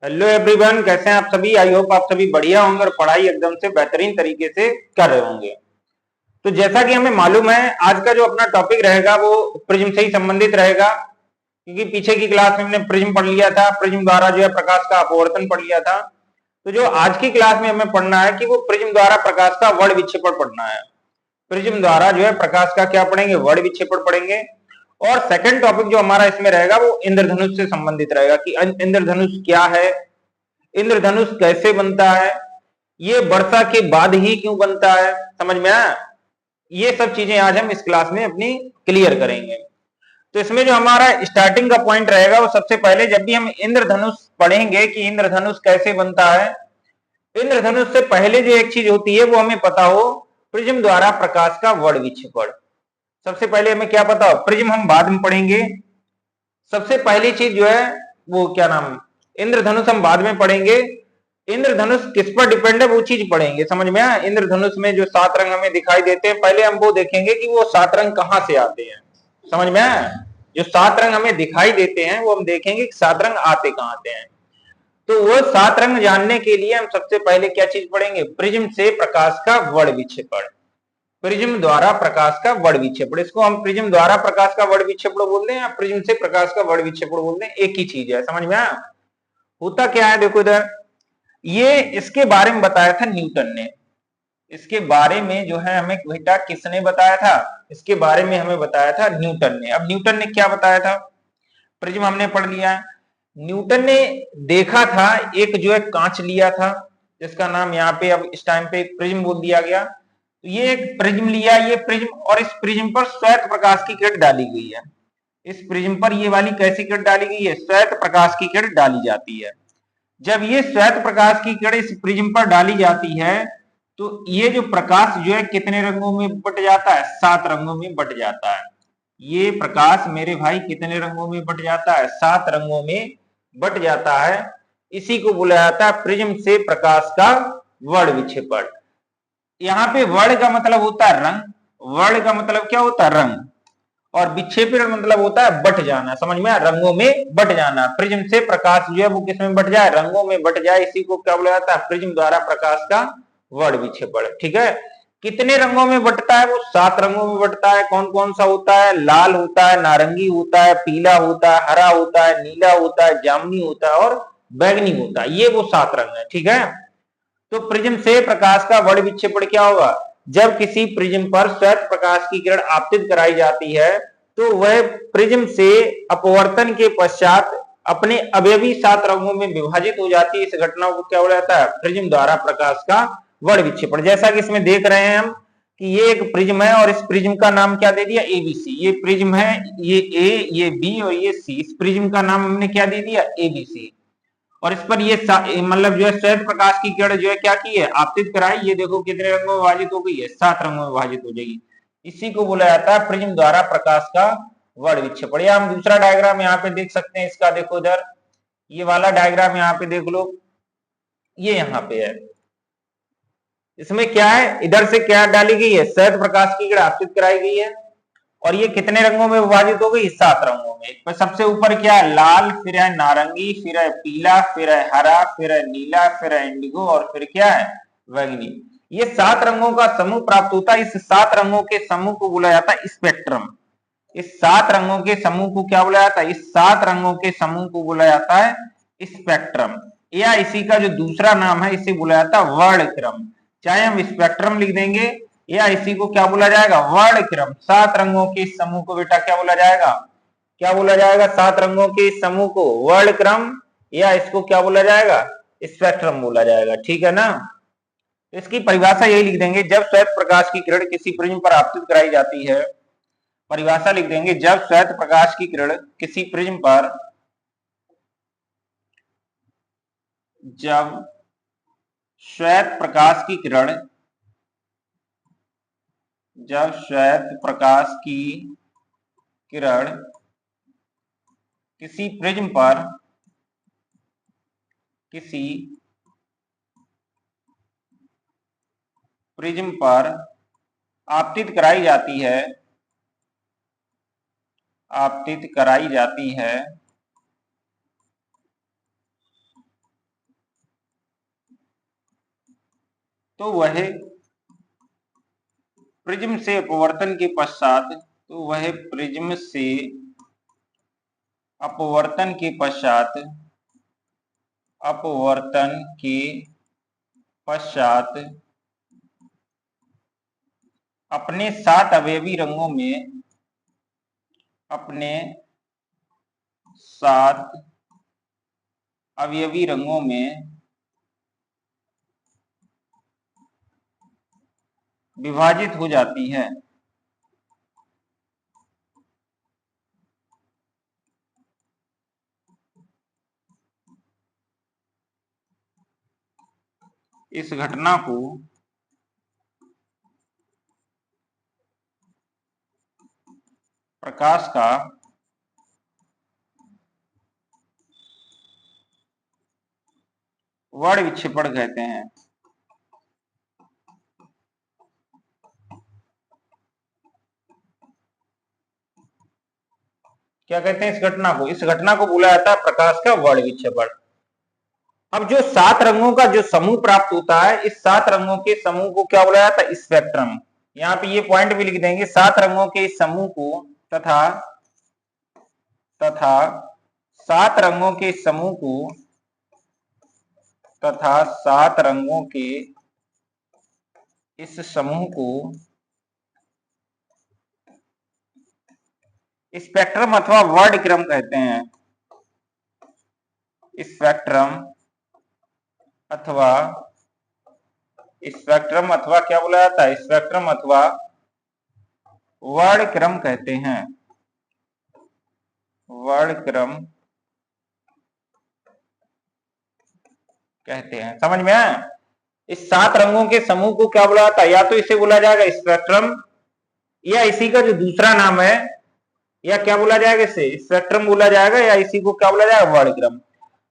Hello everyone, कैसे हैं आप सभी। आई होप आप सभी बढ़िया होंगे और पढ़ाई एकदम से बेहतरीन तरीके से कर रहे होंगे। तो जैसा कि हमें मालूम है, आज का जो अपना टॉपिक रहेगा वो प्रिज्म से ही संबंधित रहेगा, क्योंकि पीछे की क्लास में हमने प्रिज्म पढ़ लिया था, प्रिज्म द्वारा जो है प्रकाश का अपवर्तन पढ़ लिया था। तो जो आज की क्लास में हमें पढ़ना है कि वो प्रिज्म द्वारा प्रकाश का वर्ण विक्षेपण पढ़ना है। प्रिज्म द्वारा जो है प्रकाश का क्या पढ़ेंगे, वर्ण विक्षेपण पढ़ेंगे। और सेकंड टॉपिक जो हमारा इसमें रहेगा वो इंद्रधनुष से संबंधित रहेगा कि इंद्रधनुष क्या है, इंद्रधनुष कैसे बनता है, ये वर्षा के बाद ही क्यों बनता है, समझ में आया। ये सब चीजें आज हम इस क्लास में अपनी क्लियर करेंगे। तो इसमें जो हमारा स्टार्टिंग का पॉइंट रहेगा वो सबसे पहले, जब भी हम इंद्रधनुष पढ़ेंगे कि इंद्रधनुष कैसे बनता है, इंद्रधनुष से पहले जो एक चीज होती है वो हमें पता हो, प्रिज्म द्वारा प्रकाश का वर्ण विक्षेपण। सबसे पहले हमें क्या पता हो, प्रिज्म हम बाद में पढ़ेंगे। सबसे पहली चीज जो है वो क्या नाम, इंद्रधनुष हम बाद में पढ़ेंगे। इंद्रधनुष किस पर डिपेंड है वो चीज पढ़ेंगे, समझ में आया। इंद्रधनुष में जो 7 रंग हमें दिखाई देते हैं, पहले हम वो देखेंगे कि वो 7 रंग कहां से आते हैं, समझ में आया। जो 7 रंग हमें दिखाई देते हैं वो हम देखेंगे कि 7 रंग आते कहां से हैं। तो वो 7 रंग जानने के लिए हम सबसे पहले क्या चीज पढ़ेंगे, प्रिज्म से प्रकाश का वर्ण विक्षेपण। प्रिज्म द्वारा प्रकाश का वर्ण विक्षेपण, इसको हम प्रिज्म द्वारा प्रकाश का वर्ण विक्षेपण बोलते हैं या प्रिज्म से प्रकाश का वर्ण विक्षेपण बोलते हैं, एक ही चीज है, समझ में आया। होता क्या है, देखो इधर, ये इसके बारे में बताया था न्यूटन ने। इसके बारे में जो है हमें बेटा किसने बताया था, इसके बारे में हमें बताया था न्यूटन ने। अब न्यूटन ने क्या बताया था, प्रिज्म हमने पढ़ लिया है। न्यूटन ने देखा था, एक जो है कांच लिया था जिसका नाम यहाँ पे अब इस टाइम पे प्रिज्म बोल दिया गया। तो ये एक प्रिज्म लिया, ये प्रिज्म, और इस प्रिज्म पर श्वेत प्रकाश की किरण डाली गई है। इस प्रिज्म पर ये वाली कैसी किरण डाली गई है, श्वेत प्रकाश की किरण डाली जाती है। जब ये श्वेत प्रकाश की किरण इस प्रिज्म पर डाली जाती है तो ये जो प्रकाश जो है कितने रंगों में बट जाता है, 7 रंगों में बट जाता है। ये प्रकाश मेरे भाई कितने रंगों में बट जाता है, 7 रंगों में बट जाता है। इसी को बोला जाता है प्रिज्म से प्रकाश का वर्ण विक्षेपण। यहाँ पे वर्ण का मतलब होता है रंग, वर्ण का मतलब क्या होता है, रंग, और विक्षेपण मतलब होता है बट जाना, समझ में, रंगों में बट जाना। प्रिज्म से प्रकाश जो है वो किस में बट जाए, रंगों में बट जाए, इसी को क्या बोला जाता है, प्रिज्म द्वारा प्रकाश का वर्ण विक्षेपण। ठीक है, कितने रंगों में बटता है, वो 7 रंगों में बटता है। कौन कौन सा होता है, लाल होता है, नारंगी होता है, पीला होता है, हरा होता है, नीला होता है, जामुनी होता है और बैगनी होता है, ये वो 7 रंग है। ठीक है, तो प्रिज्म से प्रकाश का वर्ण विक्षेपण क्या होगा, जब किसी प्रिज्म पर श्वेत प्रकाश की किरण आपतित कराई जाती है तो वह प्रिज्म से अपवर्तन के पश्चात अपने अवयवी 7 रंगों में विभाजित हो जाती है। इस घटना को क्या बोला जाता है, प्रिज्म द्वारा प्रकाश का वर्ण विक्षेपण। जैसा कि इसमें देख रहे हैं हम कि ये एक प्रिज्म है और इस प्रिज्म का नाम क्या दे दिया, एबीसी। ये प्रिज्म है, ये ए, ये बी और ये सी। इस प्रिज्म का नाम हमने क्या दे दिया, एबीसी। और इस पर ये मतलब जो है श्वेत प्रकाश की किरण जो है क्या की है, आपतित कराई। ये देखो कितने रंगों में विभाजित हो गई है, 7 रंगों में विभाजित हो जाएगी। इसी को बोला जाता है प्रिज्म द्वारा प्रकाश का वर्ण विक्षेपण। या हम दूसरा डायग्राम यहाँ पे देख सकते हैं इसका, देखो इधर ये वाला डायग्राम यहाँ पे देख लो, ये यहाँ पे है। इसमें क्या है, इधर से क्या डाली गई है, श्वेत प्रकाश की किरण आपतित कराई गई है और ये कितने रंगों में विभाजित हो गई, 7 रंगों में। तो सबसे ऊपर क्या है, लाल, फिर है नारंगी, फिर है पीला, फिर है हरा, फिर है नीला, फिर है इंडिगो और फिर क्या है, बैंगनी। ये 7 रंगों का समूह प्राप्त होता है। इस 7 रंगों के समूह को बोला जाता है स्पेक्ट्रम। इस 7 रंगों के समूह को क्या बोला जाता है, इस 7 रंगों के समूह को बोला जाता है स्पेक्ट्रम, या इसी का जो दूसरा नाम है इसे बोला जाता है वर्णक्रम। चाहे हम स्पेक्ट्रम लिख देंगे या इसी को क्या बोला जाएगा, वर्णक्रम। 7 रंगों के समूह को बेटा क्या बोला जाएगा, क्या बोला जाएगा, 7 रंगों के समूह को वर्णक्रम, या इसको क्या बोला जाएगा, स्पेक्ट्रम बोला जाएगा। ठीक है ना। इसकी परिभाषा यही लिख देंगे, जब श्वेत प्रकाश की किरण किसी प्रिज्म पर आपतित कराई जाती है, परिभाषा लिख देंगे, जब श्वेत प्रकाश की किरण किसी प्रिज्म पर, जब श्वेत प्रकाश की किरण, जब श्वेत प्रकाश की किरण किसी प्रिज्म पर, किसी प्रिज्म पर आपतित कराई जाती है, आपतित कराई जाती है, तो वह प्रिज्म से अपवर्तन के पश्चात अपवर्तन के पश्चात अपने सात अवयवी रंगों में विभाजित हो जाती है। इस घटना को प्रकाश का वर्ण विक्षेपण कहते हैं। क्या कहते हैं इस घटना को बोला जाता है प्रकाश का वर्ण विक्षेपण। अब जो 7 रंगों का जो समूह प्राप्त होता है, इस 7 रंगों के समूह को क्या बोला जाता है? स्पेक्ट्रम। यहाँ पे ये पॉइंट भी लिख देंगे, 7 रंगों के इस समूह को तथा 7 रंगों के समूह को तथा 7 रंगों के इस समूह को स्पेक्ट्रम अथवा वर्णक्रम कहते हैं। स्पेक्ट्रम अथवा क्या बोला जाता है? स्पेक्ट्रम अथवा वर्णक्रम कहते हैं। वर्णक्रम कहते हैं, समझ में आया? इस 7 रंगों के समूह को क्या बोला जाता है? या तो इसे बोला जाएगा स्पेक्ट्रम, या इसी का जो दूसरा नाम है, या क्या बोला जाएगा? इसे स्पेक्ट्रम बोला जाएगा, या इसी को क्या बोला जाएगा? वर्णक्रम।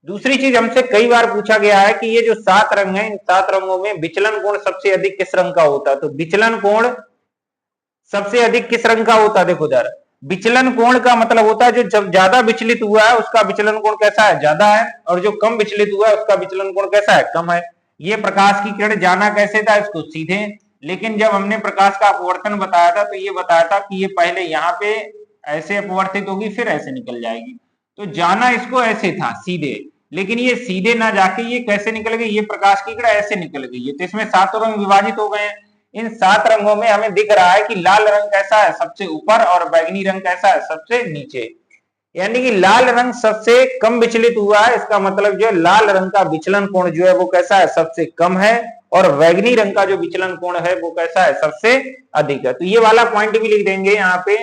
दूसरी चीज हमसे कई बार पूछा गया है कि ये जो 7 रंग हैं, इन 7 रंगों में विचलन कोण सबसे अधिक किस रंग का होता है? तो विचलन कोण सबसे अधिक किस रंग का होता है? देखो जरा, विचलन कोण का मतलब होता है जो जब ज्यादा विचलित हुआ है उसका विचलन कोण कैसा है? ज्यादा है, और जो कम विचलित हुआ है उसका विचलन कोण कैसा है? कम है। ये प्रकाश की किरण जाना कैसे था? इसको सीधे, लेकिन जब हमने प्रकाश का अपवर्तन बताया था तो ये बताया था कि ये पहले यहाँ पे ऐसे अपवर्तित होगी, फिर ऐसे निकल जाएगी। तो जाना इसको ऐसे था सीधे, लेकिन ये सीधे ना जाके ये कैसे निकल गई? ये प्रकाश की किरण ऐसे निकल गई है। तो इसमें 7 रंग विभाजित हो गए हैं। इन 7 रंगों में हमें दिख रहा है कि लाल रंग कैसा है? सबसे ऊपर, और बैगनी रंग कैसा है? सबसे नीचे। यानी कि लाल रंग सबसे कम विचलित हुआ है, इसका मतलब जो लाल रंग का विचलन कोण जो है वो कैसा है? सबसे कम है, और बैगनी रंग का जो विचलन कोण है वो कैसा है? सबसे अधिक है। तो ये वाला पॉइंट भी लिख देंगे यहाँ पे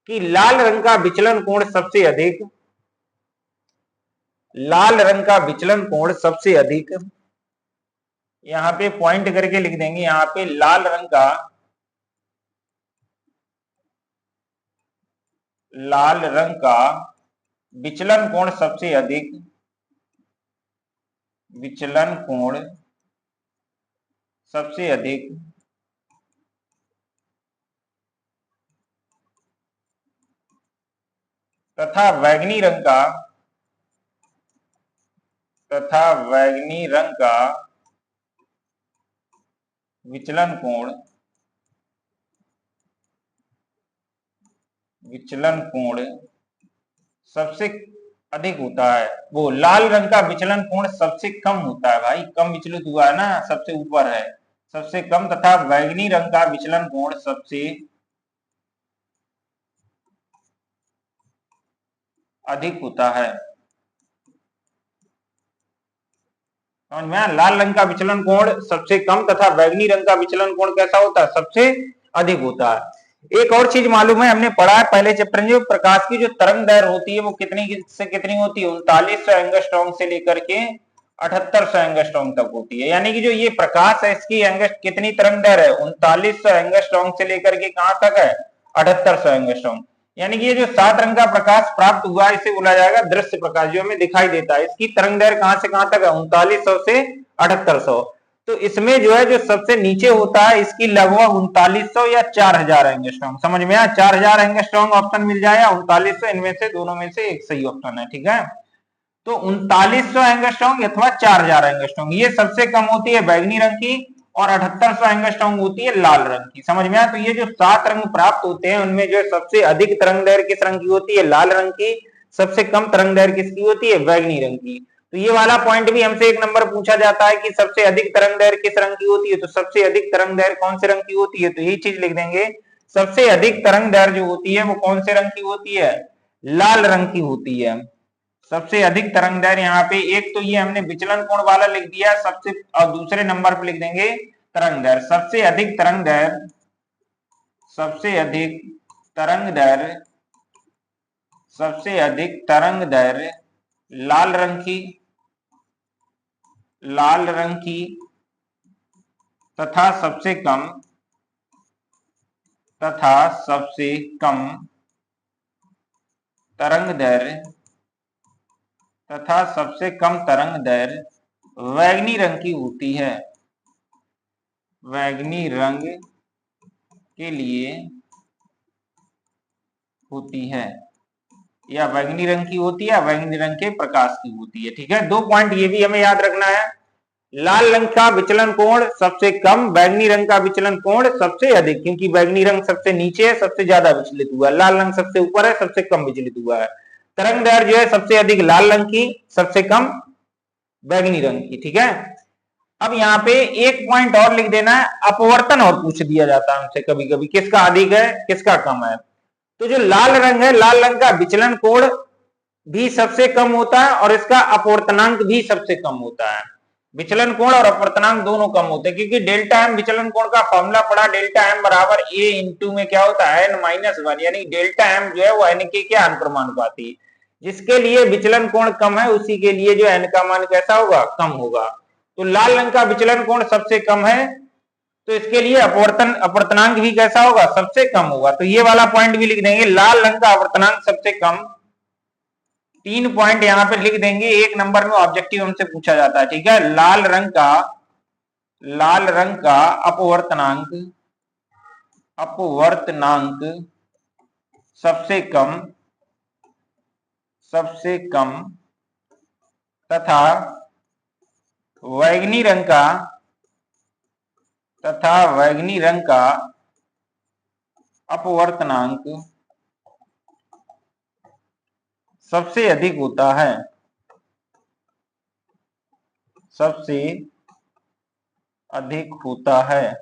कि लाल रंग का विचलन कोण सबसे अधिक, लाल रंग का विचलन कोण सबसे अधिक, यहां पे पॉइंट करके लिख देंगे, यहां पे लाल रंग का विचलन कोण सबसे अधिक, विचलन कोण सबसे अधिक तथा बैगनी रंग का विचलन कोण सबसे अधिक होता है। वो लाल रंग का विचलन कोण सबसे कम होता है भाई, कम विचलित हुआ है ना, सबसे ऊपर है, सबसे कम, तथा बैगनी रंग का विचलन कोण सबसे अधिक होता है। समझ में? लाल रंग का विचलन कोण सबसे कम तथा बैगनी रंग का विचलन कोण कैसा होता है? सबसे अधिक होता है। एक और चीज मालूम है, हमने पढ़ा है पहले चैप्टर में, प्रकाश की जो तरंग दैर्घ्य होती है वो कितनी से कितनी होती है? 3900 एंगस्ट्रॉम से लेकर के 7800 एंगस्ट्रॉम तक होती है। यानी कि जो ये प्रकाश है इसकी कितनी तरंग दैर्घ्य है? 3900 एंगस्ट्रॉम से लेकर के कहां तक है? 7800 एंगस्ट्रॉम। यानी कि ये जो 7 रंग का प्रकाश प्राप्त हुआ है इसे बोला जाएगा दृश्य प्रकाश, जो हमें दिखाई देता है। इसकी तरंग दैर्घ्य कहां से कहां तक है? 3900 से 7800। तो इसमें जो है जो सबसे नीचे होता है इसकी लगभग 3900 या 4000 एंगस्ट्रॉम। समझ में आया? 4000 एंगस्ट्रॉम ऑप्शन मिल जाएगा, 3900, इनमें से दोनों में से एक सही ऑप्शन है। ठीक है, तो 3900 एंगस्ट्रॉम अथवा 4000 एंगस्ट्रॉम, ये सबसे कम होती है बैगनी रंग की, और 78वां एंगस्ट्रॉम होती है लाल रंग की। समझ में आया? तो ये जो 7 रंग प्राप्त होते हैं उनमें जो सबसे अधिक तरंग दैर्घ्य किस रंग की होती है? लाल रंग की। सबसे कम तरंग दैर्घ्य किसकी होती है? बैंगनी रंग की। तो ये वाला पॉइंट भी हमसे 1 नंबर पूछा जाता है कि सबसे अधिक तरंग दैर्घ्य किस रंग की होती है? तो सबसे अधिक तरंग दैर्घ्य कौन से रंग की होती है? तो यही चीज लिख देंगे, सबसे अधिक तरंग दैर्घ्य जो होती है वो कौन से रंग की होती है? लाल रंग की होती है। सबसे अधिक तरंग दैर्घ्य यहाँ पे एक तो ये हमने विचलन कोण वाला लिख दिया सबसे, और दूसरे नंबर पे लिख देंगे तरंग दैर्घ्य। सबसे अधिक तरंग दैर्घ्य, सबसे अधिक तरंग दैर्घ्य, सबसे अधिक तरंग दैर्घ्य लाल रंग की, लाल रंग की, तथा सबसे कम, तथा सबसे कम तरंग दैर्घ्य, तथा सबसे कम तरंग दैर्घ्य बैंगनी रंग की होती है। बैंगनी रंग के लिए होती है, या बैंगनी रंग की होती है या बैंगनी रंग के प्रकाश की होती है। ठीक है, 2 पॉइंट ये भी हमें याद रखना है। लाल रंग का विचलन कोण सबसे कम, बैंगनी रंग का विचलन कोण सबसे अधिक, क्योंकि बैंगनी रंग सबसे नीचे है, सबसे ज्यादा विचलित हुआ है, लाल रंग सबसे ऊपर है, सबसे कम विचलित हुआ है। तरंग दैर्घ्य जो है सबसे अधिक लाल रंग की, सबसे कम बैंगनी रंग की। ठीक है, अब यहाँ पे एक पॉइंट और लिख देना है, अपवर्तन और पूछ दिया जाता है हमसे कभी कभी, किसका अधिक है किसका कम है। तो जो लाल रंग है, लाल रंग का विचलन कोण भी सबसे कम होता है और इसका अपवर्तनांक भी सबसे कम होता है। विचलन कोण और अपवर्तनांक दोनों कम होते हैं, क्योंकि डेल्टा एम विचलन कोण का फॉर्मूला पड़ा, डेल्टा एम बराबर ए इंटू में क्या होता है n-1, यानी डेल्टा एम जो है वो n के क्या अनुपाती, जिसके लिए विचलन कोण कम है उसी के लिए जो n का मान कैसा होगा? कम होगा। तो लाल रंग का विचलन कोण सबसे कम है तो इसके लिए अपवर्तनांक भी कैसा होगा? सबसे कम होगा। तो ये वाला पॉइंट भी लिख देंगे, लाल रंग का अपवर्तनांक सबसे कम। 3 पॉइंट यहाँ पे लिख देंगे, 1 नंबर में ऑब्जेक्टिव हमसे पूछा जाता है। ठीक है, लाल रंग का, लाल रंग का अपवर्तनांक, अपवर्तनांक सबसे कम, सबसे कम, तथा बैंगनी रंग का, तथा बैंगनी रंग का अपवर्तनांक सबसे अधिक होता है, सबसे अधिक होता है।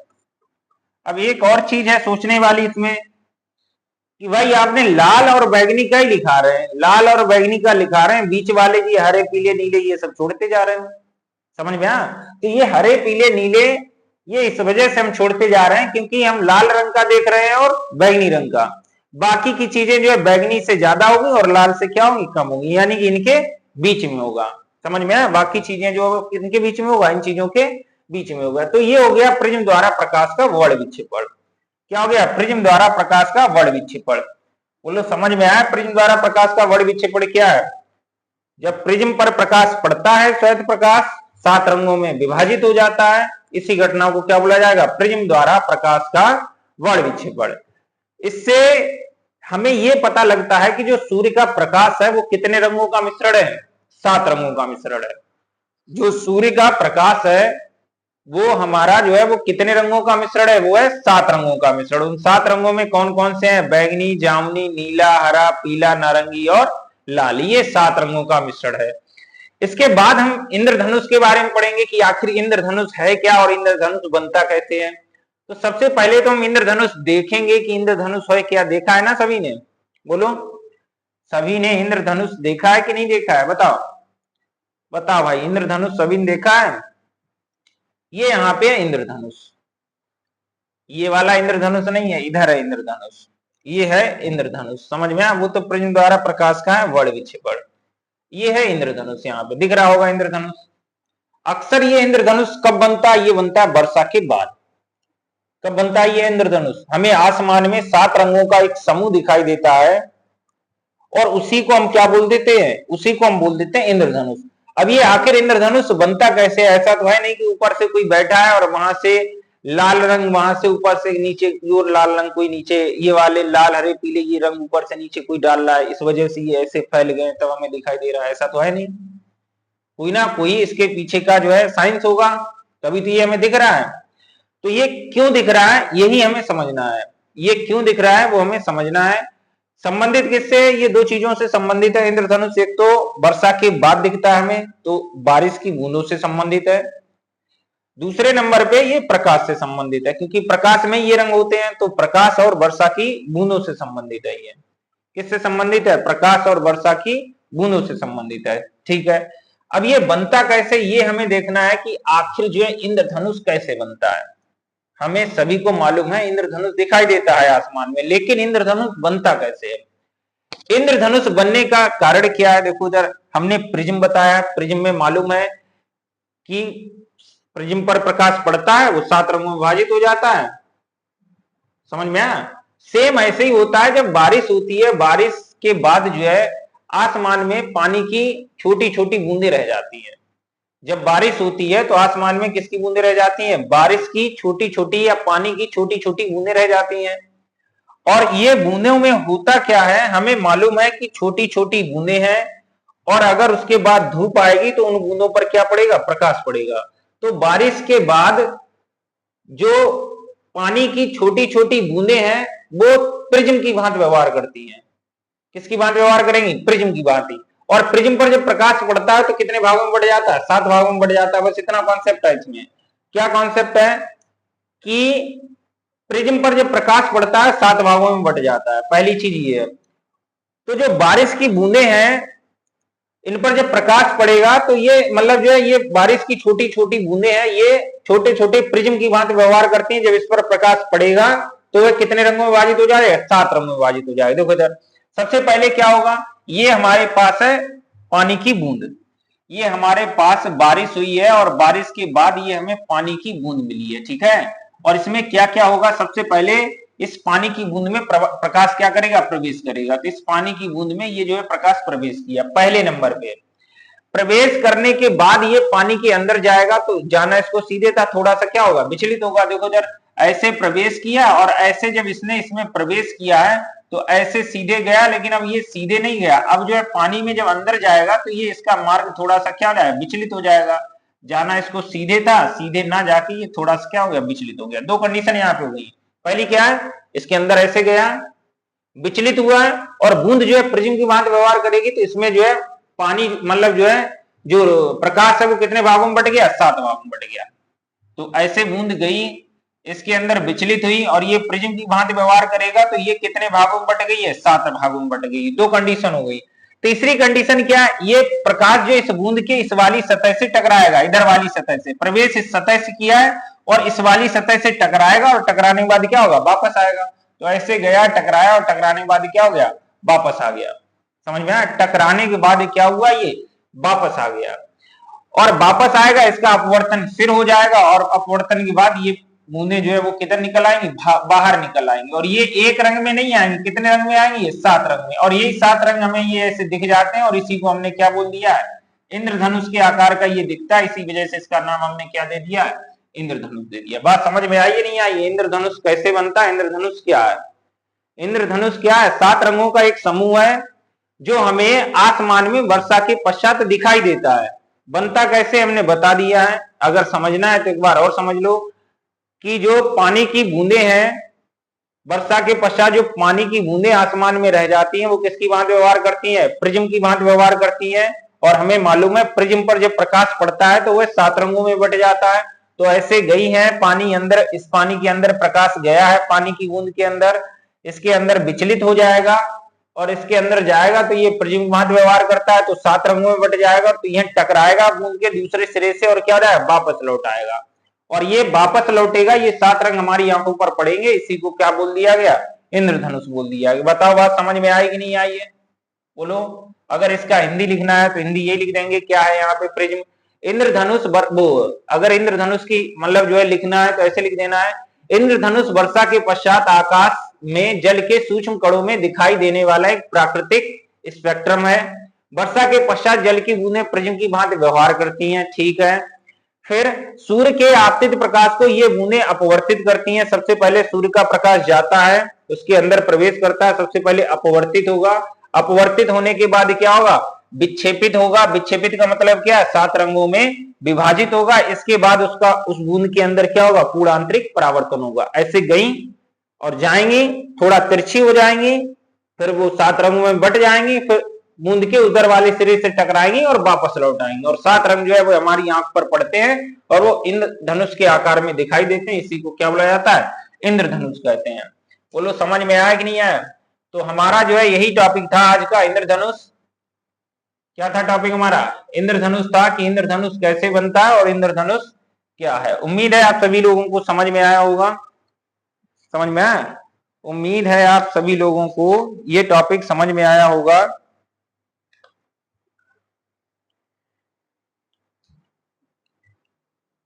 अब एक और चीज है सोचने वाली इसमें कि भाई आपने लाल और बैंगनी का ही लिखा रहे हैं, लाल और बैंगनी का लिखा रहे हैं, बीच वाले जी हरे पीले नीले ये सब छोड़ते जा रहे हैं। समझ में आया? तो ये हरे पीले नीले ये इस वजह से हम छोड़ते जा रहे हैं क्योंकि हम लाल रंग का देख रहे हैं और बैंगनी रंग का। बाकी की चीजें जो है बैंगनी से ज्यादा होगी और लाल से क्या होगी? कम होगी, यानी कि इनके बीच में होगा। समझ में आया? बाकी चीजें जो इनके बीच में होगा, इन चीजों के बीच में होगा। तो ये हो गया प्रिज्म द्वारा प्रकाश का वर्ण विक्षेपण। क्या हो गया? प्रिज्म द्वारा प्रकाश का वर्ण विक्षेपण। बोलो समझ में आया? प्रिज्म द्वारा प्रकाश का वर्ण विक्षेपण क्या है? जब प्रिज्म पर प्रकाश पड़ता है, श्वेत प्रकाश 7 रंगों में विभाजित हो जाता है, इसी घटना को क्या बोला जाएगा? प्रिज्म द्वारा प्रकाश का वर्ण विक्षेपण। इससे हमें यह पता लगता है कि जो सूर्य का प्रकाश है वो कितने रंगों का मिश्रण है? 7 रंगों का मिश्रण है। जो सूर्य का प्रकाश है वो हमारा जो है वो कितने रंगों का मिश्रण है? वो है 7 रंगों का मिश्रण। उन 7 रंगों में कौन कौन से हैं? बैंगनी, जामुनी, नीला, हरा, पीला, नारंगी और लाल। ये 7 रंगों का मिश्रण है। इसके बाद हम इंद्रधनुष के बारे में पढ़ेंगे कि आखिर इंद्रधनुष है क्या और इंद्रधनुष बनता कैसे है। तो सबसे पहले तो हम इंद्रधनुष देखेंगे कि इंद्रधनुष है क्या। देखा है ना सभी ने? बोलो, सभी ने इंद्रधनुष देखा है कि नहीं देखा है? बताओ बताओ भाई, इंद्रधनुष सभी ने देखा है? ये यहाँ पे इंद्रधनुष, ये वाला इंद्रधनुष नहीं है, इधर है इंद्रधनुष, ये है इंद्रधनुष। समझ में आया? वो तो प्रिज्म द्वारा प्रकाश का है वर्ण विक्षेपण। ये है इंद्रधनुष, यहाँ पे दिख रहा होगा इंद्रधनुष। अक्सर ये इंद्रधनुष कब बनता है? ये बनता है वर्षा के बाद। कब बनता है ये इंद्रधनुष? हमें आसमान में 7 रंगों का एक समूह दिखाई देता है और उसी को हम क्या बोल देते हैं? उसी को हम बोल देते हैं इंद्रधनुष। अब ये आखिर इंद्रधनुष बनता कैसे? ऐसा तो है नहीं कि ऊपर से कोई बैठा है और वहां से लाल रंग, वहां से ऊपर से नीचे की ओर लाल रंग, कोई नीचे ये वाले लाल हरे पीले ये रंग ऊपर से नीचे कोई डाल रहा है, इस वजह से ये ऐसे फैल गए तब हमें दिखाई दे रहा है। ऐसा तो है नहीं, कोई ना कोई इसके पीछे का जो है साइंस होगा, तभी तो ये हमें दिख रहा है। तो ये क्यों दिख रहा है यही हमें समझना है, ये क्यों दिख रहा है वो हमें समझना है। संबंधित किससे? ये दो चीजों से संबंधित है इंद्रधनुष। एक तो वर्षा के बाद दिखता है हमें, तो बारिश की बूंदों से संबंधित है। दूसरे नंबर पे ये प्रकाश से संबंधित है, क्योंकि प्रकाश में ये रंग होते हैं, तो प्रकाश और वर्षा की बूंदों से संबंधित है। ये किससे संबंधित है? प्रकाश और वर्षा की बूंदों से संबंधित है। ठीक है, अब ये बनता कैसे ये हमें देखना है कि आखिर जो है इंद्रधनुष कैसे बनता है। हमें सभी को मालूम है इंद्रधनुष दिखाई देता है आसमान में, लेकिन इंद्रधनुष बनता कैसे है? इंद्रधनुष बनने का कारण क्या है? देखो इधर हमने प्रिज्म बताया, प्रिज्म में मालूम है कि प्रिज्म पर प्रकाश पड़ता है, वो 7 रंगों में विभाजित हो जाता है। समझ में आया? सेम ऐसे ही होता है जब बारिश होती है, बारिश के बाद जो है आसमान में पानी की छोटी छोटी बूंदें रह जाती हैं। जब बारिश होती है तो आसमान में किसकी बूंदें रह जाती हैं? बारिश की छोटी छोटी या पानी की छोटी छोटी बूंदें रह जाती हैं। और ये बूंदों में होता क्या है? हमें मालूम है कि छोटी छोटी बूंदें हैं, और अगर उसके बाद धूप आएगी तो उन बूंदों पर क्या पड़ेगा? प्रकाश पड़ेगा। तो बारिश के बाद जो पानी की छोटी छोटी बूंदें हैं वो प्रिज्म की भांति व्यवहार करती हैं। किसकी भांति व्यवहार करेंगी? प्रिज्म की भांति। और प्रिज्म पर जब प्रकाश पड़ता है तो कितने भागों में बढ़ जाता है? 7 भागों में बढ़ जाता है। बस इतना कॉन्सेप्ट है इसमें। क्या कॉन्सेप्ट है? कि प्रिज्म पर जब प्रकाश पड़ता है 7 भागों में बढ़ जाता है। पहली चीज ये है। तो जो बारिश की बूंदें हैं इन पर जब प्रकाश पड़ेगा तो ये मतलब जो है ये बारिश की छोटी छोटी बूंदें हैं, ये छोटे छोटे प्रिज्म की भांति व्यवहार करती हैं। जब इस पर प्रकाश पड़ेगा तो वह कितने रंगों में विभाजित हो जाएगा? 7 रंगों में विभाजित हो जाएगा। देखो इधर सबसे पहले क्या होगा? ये हमारे पास है पानी की बूंद, ये हमारे पास बारिश हुई है और बारिश के बाद ये हमें पानी की बूंद मिली है। ठीक है, और इसमें क्या क्या होगा? सबसे पहले इस पानी की बूंद में प्रकाश क्या करेगा? प्रवेश करेगा। तो इस पानी की बूंद में ये जो है प्रकाश प्रवेश किया पहले नंबर पे। प्रवेश करने के बाद ये पानी के अंदर जाएगा, तो जाना इसको सीधे था, थोड़ा सा क्या होगा? विचलित होगा। देखो जब ऐसे प्रवेश किया और ऐसे जब इसने इसमें प्रवेश किया है तो ऐसे सीधे गया, लेकिन अब ये सीधे नहीं गया। अब जो है पानी में जब अंदर जाएगा तो ये इसका मार्ग थोड़ा सा क्या हो जाएगा? विचलित हो जाएगा। जाना इसको सीधे था, सीधे ना जाके ये थोड़ा सा क्या हो गया? विचलित हो गया। दो कंडीशन यहाँ पे हो गई। पहली क्या है? इसके अंदर ऐसे गया, विचलित हुआ है, और बूंद जो है प्रिज्म की भांति व्यवहार करेगी तो इसमें जो है पानी मतलब जो है जो प्रकाश है वो कितने भागों में बट गया? 7 भागों में बट गया। तो ऐसे बूंद गई, इसके अंदर विचलित हुई और ये प्रिज्म की भांति व्यवहार करेगा तो ये कितने भागों में बट गई है? 7 भागों में बट गई। दो कंडीशन हो गई। तीसरी कंडीशन क्या है? ये प्रकाश जो इस बूंद के इस वाली सतह से टकराएगा, इधर वाली सतह से प्रवेश इस सतह से किया है और इस वाली सतह से टकराएगा, और टकराने के बाद क्या होगा? वापस आएगा। तो ऐसे गया, टकराया, और टकराने के बाद क्या हो गया? वापस आ गया। समझ में आया? टकराने के बाद क्या हुआ? ये वापस आ गया, और वापस आएगा, इसका अपवर्तन फिर हो जाएगा, और अपवर्तन के बाद ये बूंदें जो है वो किधर निकल आएंगी? बाहर निकल आएंगी। और ये एक रंग में नहीं आएंगे, कितने रंग में आएंगे? ये 7 रंग में। और यही 7 रंग हमें ये ऐसे दिख जाते हैं, और इसी को हमने क्या बोल दिया है? इंद्रधनुष के आकार का ये दिखता है, इसी वजह से इसका नाम हमने क्या दे दिया? इंद्रधनुष दे दिया। बात समझ में आई नहीं आई? इंद्रधनुष कैसे बनता है? इंद्रधनुष क्या है? इंद्रधनुष क्या है? 7 रंगों का एक समूह है जो हमें आसमान में वर्षा के पश्चात दिखाई देता है। बनता कैसे हमने बता दिया है। अगर समझना है तो एक बार और समझ लो कि जो पानी की बूंदें हैं, वर्षा के पश्चात जो पानी की बूंदें आसमान में रह जाती हैं वो किसकी भांति व्यवहार करती हैं? प्रिज्म की भांति व्यवहार करती हैं। और हमें मालूम है प्रिज्म पर जब प्रकाश पड़ता है तो वह 7 रंगों में बट जाता है। तो ऐसे गई है पानी अंदर, इस पानी के अंदर प्रकाश गया है, पानी की बूंद के अंदर, इसके अंदर विचलित हो जाएगा और इसके अंदर जाएगा तो ये प्रिज्म की भांति व्यवहार करता है, तो 7 रंगों में बट जाएगा। तो यह टकराएगा बूंद के दूसरे सिरे से और क्या हो जाएगा? वापस लौट आएगा। और ये वापस लौटेगा, ये 7 रंग हमारी आंखों पर पड़ेंगे। इसी को क्या बोल दिया गया? इंद्रधनुष बोल दिया गया। बताओ बात समझ में आई कि नहीं आई है? बोलो। अगर इसका हिंदी लिखना है तो हिंदी ये लिख देंगे, क्या है यहाँ पे? प्रिज्म। इंद्रधनुष अगर इंद्रधनुष की मतलब जो है लिखना है तो ऐसे लिख देना है, इंद्रधनुष वर्षा के पश्चात आकाश में जल के सूक्ष्म कणों में दिखाई देने वाला एक प्राकृतिक स्पेक्ट्रम है। वर्षा के पश्चात जल की बूंदें प्रिज्म की भांति व्यवहार करती हैं। ठीक है, फिर सूर्य के आपतित प्रकाश को ये बूंदें अपवर्तित करती हैं। सबसे पहले सूर्य का प्रकाश जाता है, उसके अंदर प्रवेश करता है, सबसे पहले अपवर्तित होगा। अपवर्तित होने के बाद क्या होगा? विक्षेपित होगा। विक्षेपित का मतलब क्या है? 7 रंगों में विभाजित होगा, इसके बाद उसका उस बूंद के अंदर क्या होगा, पूर्ण आंतरिक परावर्तन होगा। ऐसे गई और जाएंगी, थोड़ा तिरछी हो जाएंगी, फिर वो 7 रंगों में बट जाएंगी, फिर बूंद के उधर वाले सिरे से टकराएंगी और वापस लौट आएंगी, और 7 रंग जो है वो हमारी आंख पर पड़ते हैं और वो इंद्रधनुष के आकार में दिखाई देते हैं। इसी को क्या बोला जाता है, इंद्रधनुष कहते हैं। बोलो समझ में आया कि नहीं आया? तो हमारा जो है यही टॉपिक था आज का, इंद्रधनुष। क्या था टॉपिक हमारा? इंद्रधनुष था कि इंद्रधनुष कैसे बनता है और इंद्रधनुष क्या है। उम्मीद है आप सभी लोगों को समझ में आया होगा। समझ में आया? उम्मीद है आप सभी लोगों को ये टॉपिक समझ में आया होगा।